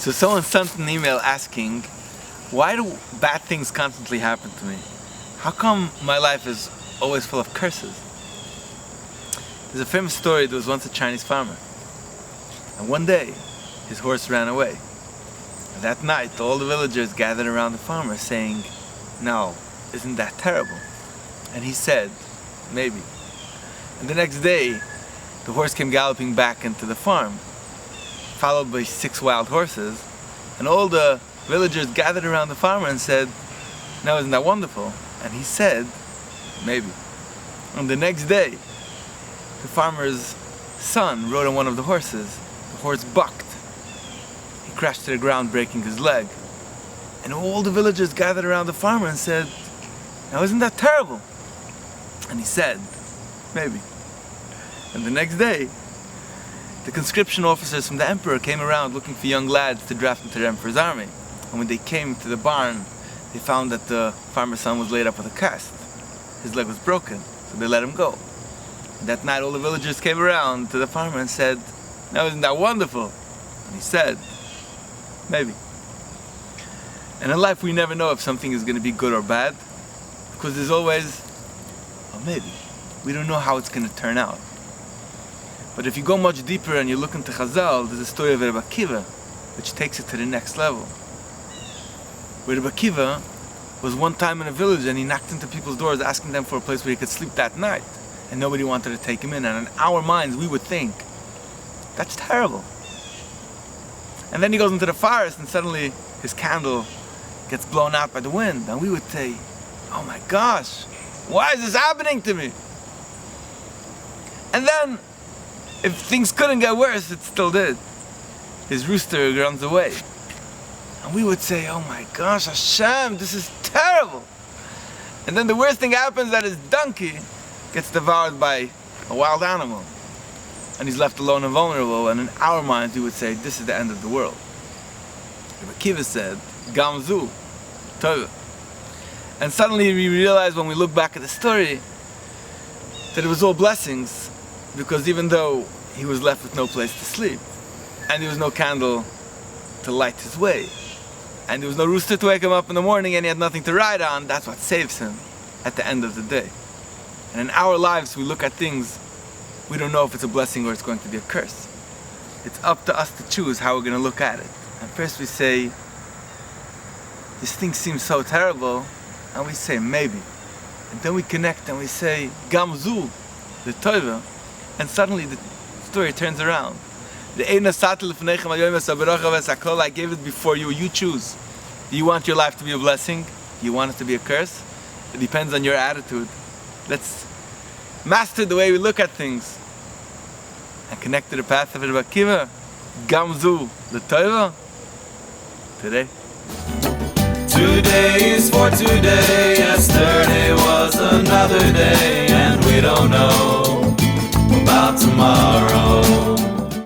So someone sent an email asking, why do bad things constantly happen to me? How come my life is always full of curses? There's a famous story. There was once a Chinese farmer, and one day his horse ran away. And that night all the villagers gathered around the farmer saying, "No, isn't that terrible?" And he said, "Maybe." And the next day the horse came galloping back into the farm, followed by 6 wild horses, and all the villagers gathered around the farmer and said, "Now, isn't that wonderful?" And he said, "Maybe." And the next day, the farmer's son rode on one of the horses. The horse bucked. He crashed to the ground, breaking his leg. And all the villagers gathered around the farmer and said, "Now, isn't that terrible?" And he said, "Maybe." And the next day, the conscription officers from the emperor came around looking for young lads to draft into the emperor's army. And when they came to the barn, they found that the farmer's son was laid up with a cast. His leg was broken, so they let him go. And that night all the villagers came around to the farmer and said, "Now, isn't that wonderful?" And he said, "Maybe." And in life we never know if something is going to be good or bad, because there's always a maybe. We don't know how it's going to turn out. But if you go much deeper and you look into Chazal, there's a story of Rebbe Akiva, which takes it to the next level. Where Rebbe Akiva was one time in a village and he knocked into people's doors asking them for a place where he could sleep that night. And nobody wanted to take him in. And in our minds we would think, that's terrible. And then he goes into the forest and suddenly his candle gets blown out by the wind. And we would say, "Oh my gosh, why is this happening to me?" And then, if things couldn't get worse, it still did. His rooster runs away. And we would say, "Oh my gosh, Hashem, this is terrible." And then the worst thing happens, that his donkey gets devoured by a wild animal. And he's left alone and vulnerable. And in our minds, we would say, this is the end of the world. Rebbe Akiva said, "Gamzu, Tova." And suddenly we realize when we look back at the story that it was all blessings, because even though he was left with no place to sleep, and there was no candle to light his way, and there was no rooster to wake him up in the morning, and he had nothing to ride on, that's what saves him at the end of the day. And in our lives, we look at things, we don't know if it's a blessing or it's going to be a curse. It's up to us to choose how we're going to look at it. And first we say, this thing seems so terrible, and we say, maybe. And then we connect and we say, Gamzu, the Tova, and suddenly the story turns around. I gave it before you. You choose. Do you want your life to be a blessing? Do you want it to be a curse? It depends on your attitude. Let's master the way we look at things and connect to the path of Rebbe Akiva. Gamzu, the Tova. Today. Today is for today. Yesterday was another day, and we don't know about tomorrow.